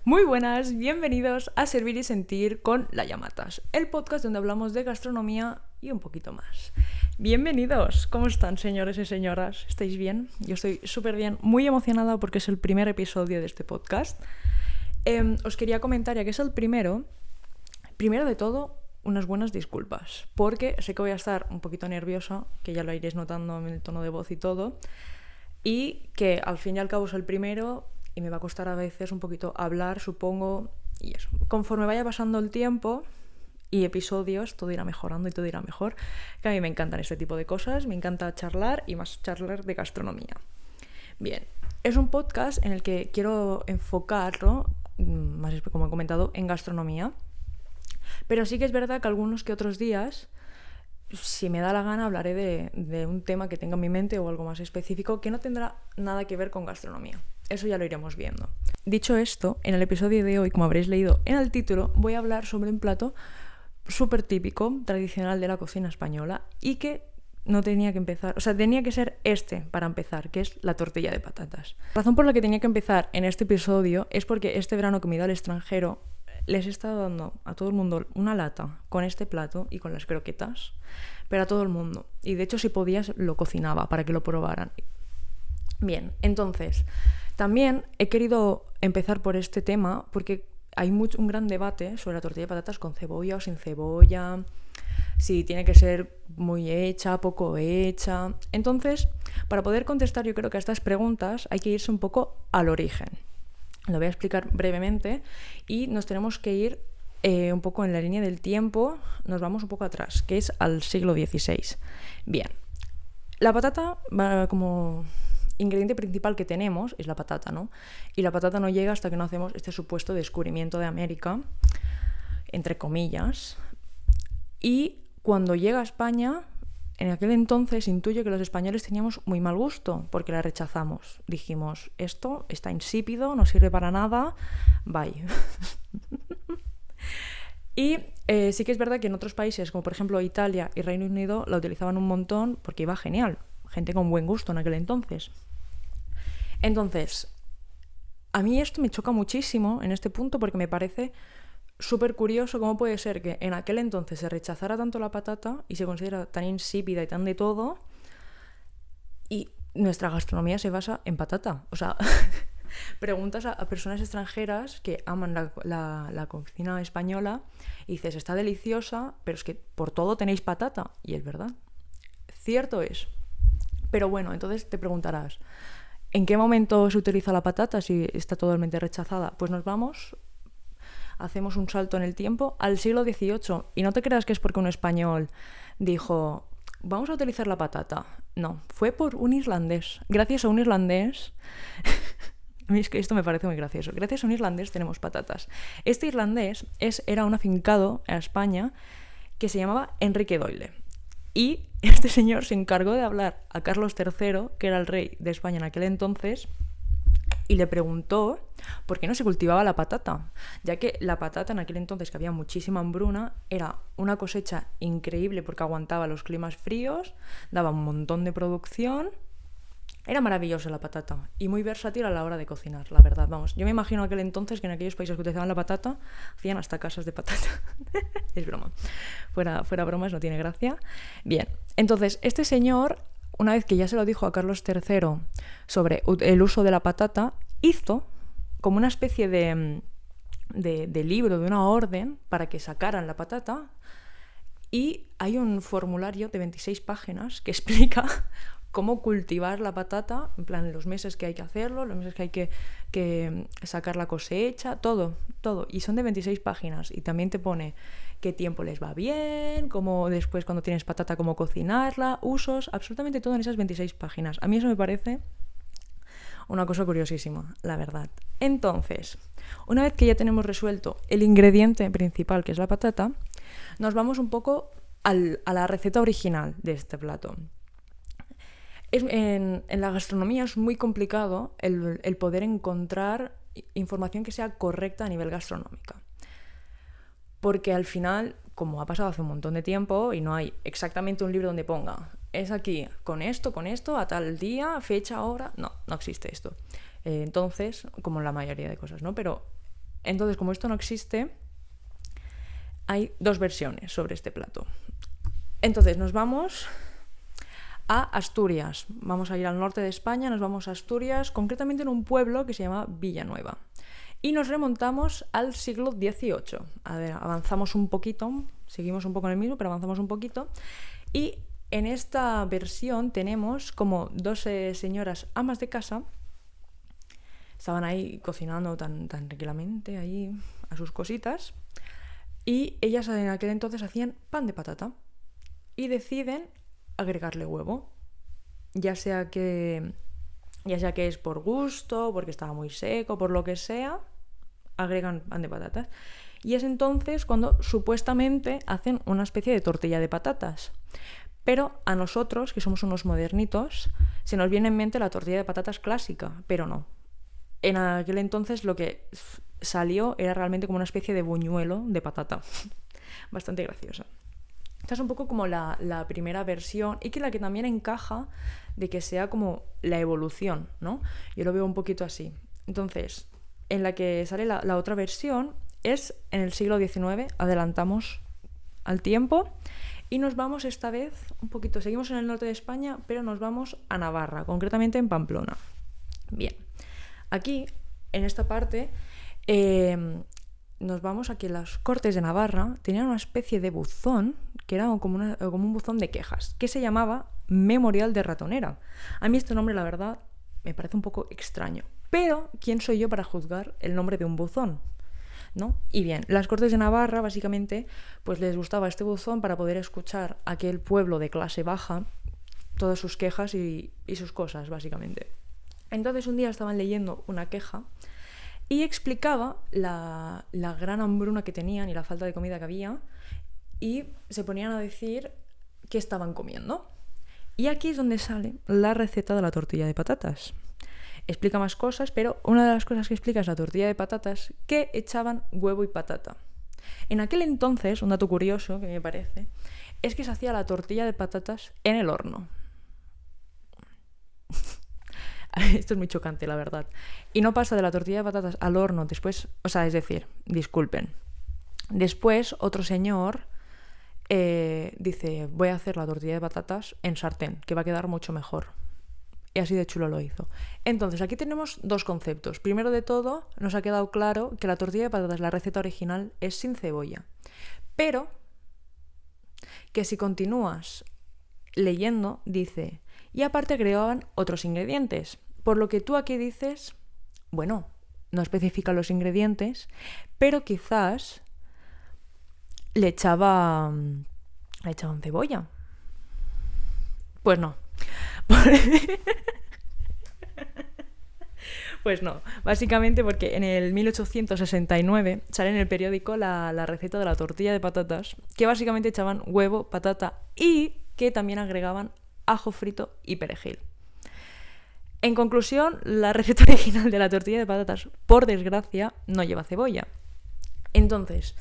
Muy buenas, bienvenidos a Servir y Sentir con La Llamatas, el podcast donde hablamos de gastronomía y un poquito más. Bienvenidos, ¿cómo están, señores y señoras? ¿Estáis bien? Yo estoy súper bien, muy emocionada porque es el primer episodio de este podcast. Os quería comentar, ya que es el primero de todo, unas buenas disculpas, porque sé que voy a estar un poquito nerviosa, que ya lo iréis notando en el tono de voz y todo, y que al fin y al cabo es el primero y me va a costar a veces un poquito hablar, supongo, y eso. Conforme vaya pasando el tiempo y episodios, todo irá mejorando y todo irá mejor, que a mí me encantan este tipo de cosas, me encanta charlar y más charlar de gastronomía. Bien, es un podcast en el que quiero enfocarlo, más como he comentado, en gastronomía, pero sí que es verdad que algunos que otros días, si me da la gana, hablaré de un tema que tenga en mi mente o algo más específico que no tendrá nada que ver con gastronomía. Eso ya lo iremos viendo. Dicho esto, en el episodio de hoy, como habréis leído en el título, voy a hablar sobre un plato súper típico, tradicional de la cocina española y que no tenía que empezar, o sea, tenía que ser para empezar, que es la tortilla de patatas. La razón por la que tenía que empezar en este episodio es porque este verano que me he ido al extranjero les he estado dando a todo el mundo una lata con este plato y con las croquetas, pero a todo el mundo. Y de hecho, si podías, lo cocinaba para que lo probaran. Bien, entonces, también he querido empezar por este tema porque hay un gran debate sobre la tortilla de patatas con cebolla o sin cebolla, si tiene que ser muy hecha, poco hecha. Entonces, para poder contestar yo creo que a estas preguntas hay que irse un poco al origen. Lo voy a explicar brevemente y nos tenemos que ir un poco en la línea del tiempo, nos vamos un poco atrás, que es al siglo XVI. Bien, la patata va como ingrediente principal que tenemos es la patata, ¿no? Y la patata no llega hasta que no hacemos este supuesto descubrimiento de América, entre comillas. Y cuando llega a España, en aquel entonces intuyo que los españoles teníamos muy mal gusto porque la rechazamos. Dijimos, esto está insípido, no sirve para nada, bye. Y sí que es verdad que en otros países, como por ejemplo Italia y Reino Unido, la utilizaban un montón porque iba genial. Gente con buen gusto en aquel entonces. Entonces, a mí esto me choca muchísimo en este punto porque me parece súper curioso cómo puede ser que en aquel entonces se rechazara tanto la patata y se considera tan insípida y tan de todo y nuestra gastronomía se basa en patata. O sea, preguntas a personas extranjeras que aman la cocina española y dices, está deliciosa, pero es que por todo tenéis patata. Y es verdad. Cierto es. Pero bueno, entonces te preguntarás, ¿en qué momento se utiliza la patata si está totalmente rechazada? Pues hacemos un salto en el tiempo al siglo XVIII. Y no te creas que es porque un español dijo, vamos a utilizar la patata. No, fue por un irlandés. Gracias a un irlandés... A mí es que esto me parece muy gracioso. Gracias a un irlandés tenemos patatas. Este irlandés era un afincado a España que se llamaba Enrique Doyle. Y este señor se encargó de hablar a Carlos III, que era el rey de España en aquel entonces, y le preguntó por qué no se cultivaba la patata, ya que la patata en aquel entonces, que había muchísima hambruna, era una cosecha increíble porque aguantaba los climas fríos, daba un montón de producción. Era maravillosa la patata y muy versátil a la hora de cocinar, la verdad. Vamos, yo me imagino aquel entonces que en aquellos países que utilizaban la patata hacían hasta casas de patata. Es broma. Fuera bromas, no tiene gracia. Bien, entonces este señor, una vez que ya se lo dijo a Carlos III sobre el uso de la patata, hizo como una especie de libro, de una orden para que sacaran la patata. Y hay un formulario de 26 páginas que explica cómo cultivar la patata, en plan los meses que hay que hacerlo, los meses que hay que sacar la cosecha, todo. Y son de 26 páginas y también te pone qué tiempo les va bien, cómo después cuando tienes patata, cómo cocinarla, usos, absolutamente todo en esas 26 páginas. A mí eso me parece una cosa curiosísima, la verdad. Entonces, una vez que ya tenemos resuelto el ingrediente principal, que es la patata, nos vamos un poco a la receta original de este plato. En la gastronomía es muy complicado el poder encontrar información que sea correcta a nivel gastronómica. Porque al final, como ha pasado hace un montón de tiempo y no hay exactamente un libro donde ponga es aquí, con esto, a tal día, fecha, hora, no existe esto. Entonces, como la mayoría de cosas, ¿no? Pero Entonces, como esto no existe, hay 2 versiones sobre este plato. Entonces, nos vamos a Asturias. Vamos a ir al norte de España, nos vamos a Asturias, concretamente en un pueblo que se llama Villanueva. Y nos remontamos al siglo XVIII. A ver, avanzamos un poquito, seguimos un poco en el mismo, pero avanzamos un poquito. Y en esta versión tenemos como 12 señoras amas de casa. Estaban ahí cocinando tan tranquilamente ahí a sus cositas. Y ellas en aquel entonces hacían pan de patata. Y deciden agregarle huevo. Ya sea que es por gusto, porque estaba muy seco, por lo que sea, agregan pan de patatas. Y es entonces cuando supuestamente hacen una especie de tortilla de patatas. Pero a nosotros, que somos unos modernitos, se nos viene en mente la tortilla de patatas clásica, pero no. En aquel entonces lo que salió era realmente como una especie de buñuelo de patata. Bastante graciosa. Esta es un poco como la primera versión y que la que también encaja de que sea como la evolución, ¿no? Yo lo veo un poquito así. Entonces, en la que sale la otra versión es en el siglo XIX, adelantamos al tiempo y nos vamos esta vez un poquito, seguimos en el norte de España, pero nos vamos a Navarra, concretamente en Pamplona. Bien, aquí, en esta parte, nos vamos a que las Cortes de Navarra tenían una especie de buzón, que era como un buzón de quejas, que se llamaba Memorial de Ratonera. A mí este nombre, la verdad, me parece un poco extraño. Pero, ¿quién soy yo para juzgar el nombre de un buzón? ¿No? Y bien, las Cortes de Navarra, básicamente, pues les gustaba este buzón para poder escuchar a aquel pueblo de clase baja todas sus quejas y sus cosas, básicamente. Entonces, un día estaban leyendo una queja y explicaba la gran hambruna que tenían y la falta de comida que había, y se ponían a decir qué estaban comiendo. Y aquí es donde sale la receta de la tortilla de patatas. Explica más cosas, pero una de las cosas que explica es la tortilla de patatas, que echaban huevo y patata. En aquel entonces, un dato curioso que me parece, es que se hacía la tortilla de patatas en el horno. Esto es muy chocante, la verdad. Y no pasa de la tortilla de patatas al horno después, es decir, disculpen. Después, otro señor dice, voy a hacer la tortilla de patatas en sartén, que va a quedar mucho mejor. Y así de chulo lo hizo. Entonces, aquí tenemos 2 conceptos. Primero de todo, nos ha quedado claro que la tortilla de patatas, la receta original, es sin cebolla. Pero, que si continúas leyendo, dice, y aparte agregaban otros ingredientes. Por lo que tú aquí dices, bueno, no especifica los ingredientes, pero quizás le echaban cebolla. Pues no. Pues no, básicamente porque en el 1869 sale en el periódico la receta de la tortilla de patatas, que básicamente echaban huevo, patata y que también agregaban ajo frito y perejil. En conclusión, la receta original de la tortilla de patatas, por desgracia, no lleva cebolla. Entonces,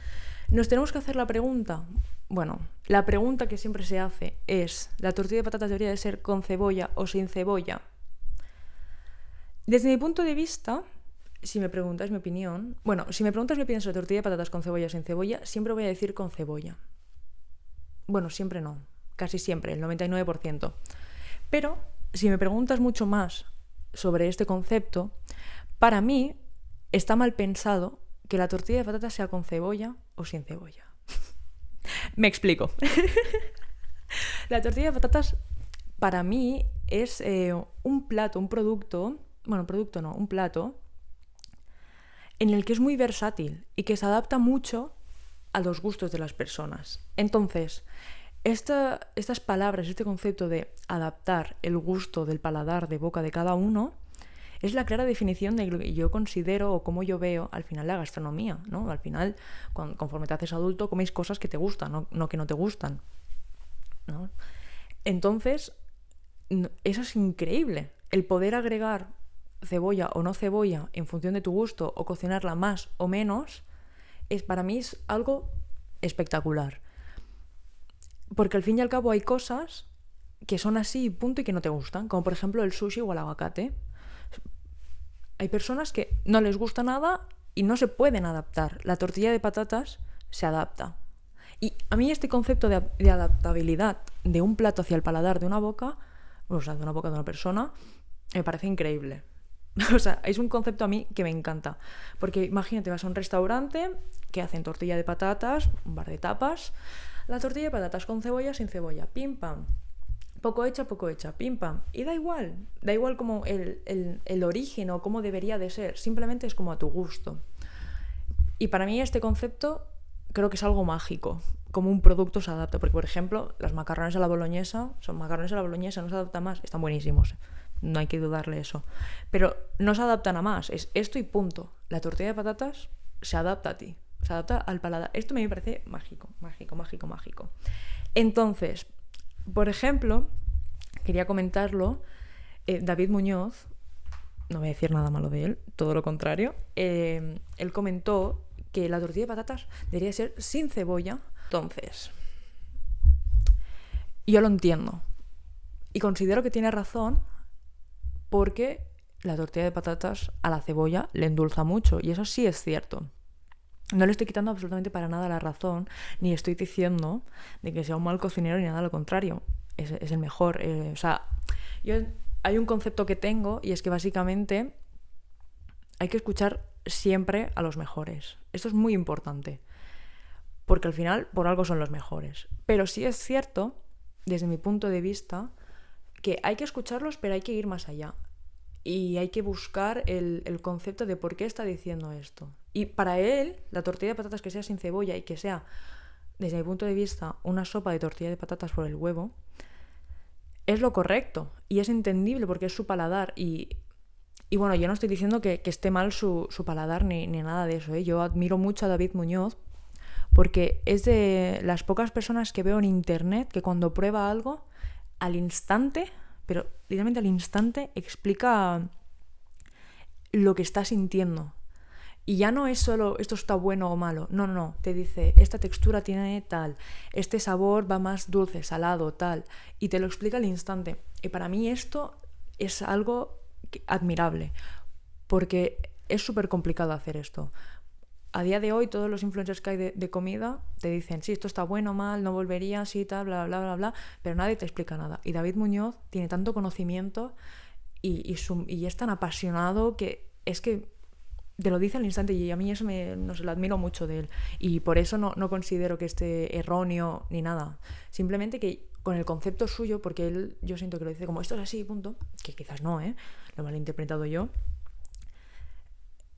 nos tenemos que hacer la pregunta. Bueno, la pregunta que siempre se hace es, ¿la tortilla de patatas debería de ser con cebolla o sin cebolla? Desde mi punto de vista, si me preguntas mi opinión sobre la tortilla de patatas con cebolla o sin cebolla, siempre voy a decir con cebolla. Bueno, siempre no, casi siempre, el 99%. Pero, si me preguntas mucho más sobre este concepto, para mí está mal pensado que la tortilla de patatas sea con cebolla o sin cebolla. Me explico. La tortilla de patatas para mí es un plato en el que es muy versátil y que se adapta mucho a los gustos de las personas. Entonces, estas palabras, este concepto de adaptar el gusto del paladar de boca de cada uno, es la clara definición de lo que yo considero o cómo yo veo al final la gastronomía, ¿no? Al final, conforme te haces adulto, coméis cosas que te gustan, no que no te gustan, ¿no? Entonces, eso es increíble. El poder agregar cebolla o no cebolla en función de tu gusto o cocinarla más o menos, para mí es algo espectacular. Porque al fin y al cabo hay cosas que son así, punto, y que no te gustan, como por ejemplo el sushi o el aguacate. Hay personas que no les gusta nada y no se pueden adaptar. La tortilla de patatas se adapta. Y a mí este concepto de adaptabilidad de un plato hacia el paladar de una boca, o sea, de una boca de una persona, me parece increíble. O sea, es un concepto a mí que me encanta. Porque imagínate, vas a un restaurante que hacen tortilla de patatas, un bar de tapas, la tortilla de patatas con cebolla, sin cebolla, pim pam. Poco hecha, pim pam. Y da igual como el origen o cómo debería de ser, simplemente es como a tu gusto. Y para mí este concepto creo que es algo mágico, como un producto se adapta, porque por ejemplo, los macarrones a la boloñesa, no se adaptan más, están buenísimos, no hay que dudarle eso, pero no se adaptan a más, es esto y punto. La tortilla de patatas se adapta a ti, se adapta al paladar. Esto me parece mágico. Entonces, por ejemplo, quería comentarlo, David Muñoz, no voy a decir nada malo de él, todo lo contrario, él comentó que la tortilla de patatas debería ser sin cebolla. Entonces, yo lo entiendo y considero que tiene razón, porque la tortilla de patatas a la cebolla le endulza mucho, y eso sí es cierto. No le estoy quitando absolutamente para nada la razón, ni estoy diciendo de que sea un mal cocinero ni nada, lo contrario, es el mejor. O sea, hay un concepto que tengo, y es que básicamente hay que escuchar siempre a los mejores. Esto es muy importante, porque al final por algo son los mejores. Pero sí es cierto, desde mi punto de vista, que hay que escucharlos, pero hay que ir más allá. Y hay que buscar el concepto de por qué está diciendo esto. Y para él, la tortilla de patatas que sea sin cebolla y que sea, desde mi punto de vista, una sopa de tortilla de patatas por el huevo, es lo correcto. Y es entendible porque es su paladar. Y bueno, yo no estoy diciendo que esté mal su paladar ni nada de eso, ¿eh? Yo admiro mucho a David Muñoz, porque es de las pocas personas que veo en internet que cuando prueba algo, al instante, pero literalmente al instante, explica lo que está sintiendo. Y ya no es solo esto está bueno o malo, no, te dice esta textura tiene tal, este sabor va más dulce, salado, tal, y te lo explica al instante. Y para mí esto es algo admirable, porque es súper complicado hacer esto. A día de hoy todos los influencers que hay de comida te dicen, sí, esto está bueno, mal, no volvería, sí, tal, bla, bla, bla, bla, pero nadie te explica nada. Y David Muñoz tiene tanto conocimiento y es tan apasionado que es que te lo dice al instante, y a mí eso no se lo admiro mucho de él. Y por eso no considero que esté erróneo ni nada. Simplemente que con el concepto suyo, porque él yo siento que lo dice como esto es así, punto, que quizás no, lo he malinterpretado yo.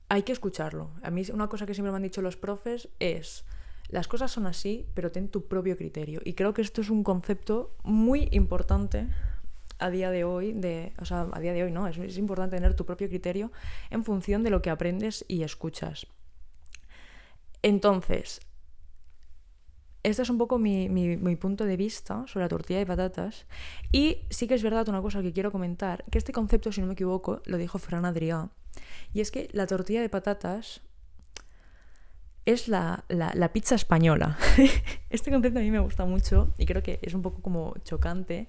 Hay que escucharlo. A mí una cosa que siempre me han dicho los profes es, las cosas son así, pero ten tu propio criterio. Y creo que esto es un concepto muy importante a día de hoy, a día de hoy no, es importante tener tu propio criterio en función de lo que aprendes y escuchas. Entonces, este es un poco mi punto de vista sobre la tortilla de patatas. Y sí que es verdad una cosa que quiero comentar, que este concepto, si no me equivoco, lo dijo Fran Adrià, y es que la tortilla de patatas es la pizza española. Este concepto a mí me gusta mucho y creo que es un poco como chocante,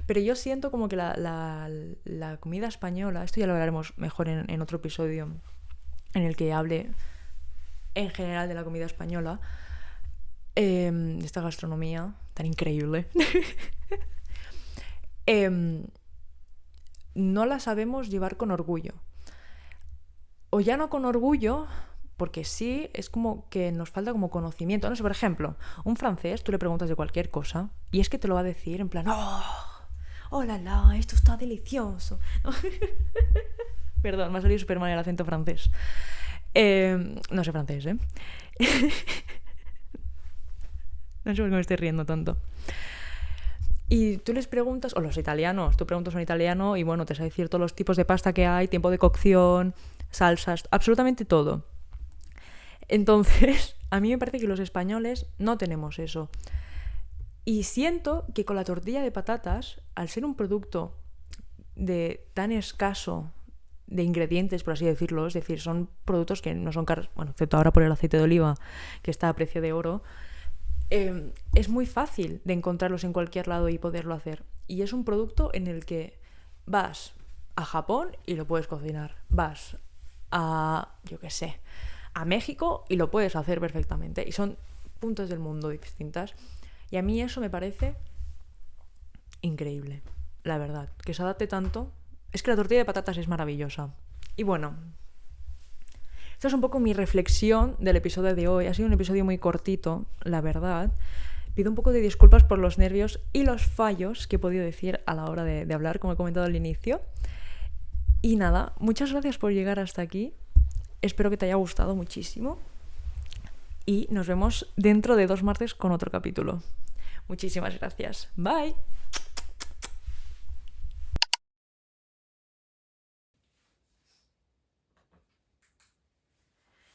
pero yo siento como que la comida española, esto ya lo hablaremos mejor en otro episodio en el que hable en general de la comida española, de esta gastronomía tan increíble. No la sabemos llevar con orgullo. O ya no con orgullo, porque sí, es como que nos falta como conocimiento. No sé, por ejemplo, un francés, tú le preguntas de cualquier cosa y es que te lo va a decir en plan, ¡oh, la, la! Esto está delicioso. Perdón, me ha salido súper mal el acento francés. No sé francés, ¿eh? No sé por qué me estoy riendo tanto. Y tú les preguntas, o los italianos, tú preguntas a un italiano y bueno, te sabe decir todos los tipos de pasta que hay, tiempo de cocción, salsas, absolutamente todo. Entonces, a mí me parece que los españoles no tenemos eso. Y siento que con la tortilla de patatas, al ser un producto de tan escaso de ingredientes, por así decirlo, es decir, son productos que no son caros, bueno, excepto ahora por el aceite de oliva, que está a precio de oro, es muy fácil de encontrarlos en cualquier lado y poderlo hacer. Y es un producto en el que vas a Japón y lo puedes cocinar. Vas a, yo qué sé, a México y lo puedes hacer perfectamente. Y son puntos del mundo distintas. Y a mí eso me parece increíble, la verdad. Que se adapte tanto. Es que la tortilla de patatas es maravillosa. Y bueno, esta es un poco mi reflexión del episodio de hoy. Ha sido un episodio muy cortito, la verdad. Pido un poco de disculpas por los nervios y los fallos que he podido decir a la hora de hablar, como he comentado al inicio. Y nada, muchas gracias por llegar hasta aquí. Espero que te haya gustado muchísimo. Y nos vemos dentro de 2 martes con otro capítulo. Muchísimas gracias. Bye.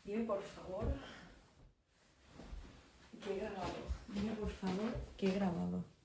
Dime por favor que he grabado. Dime por favor que he grabado.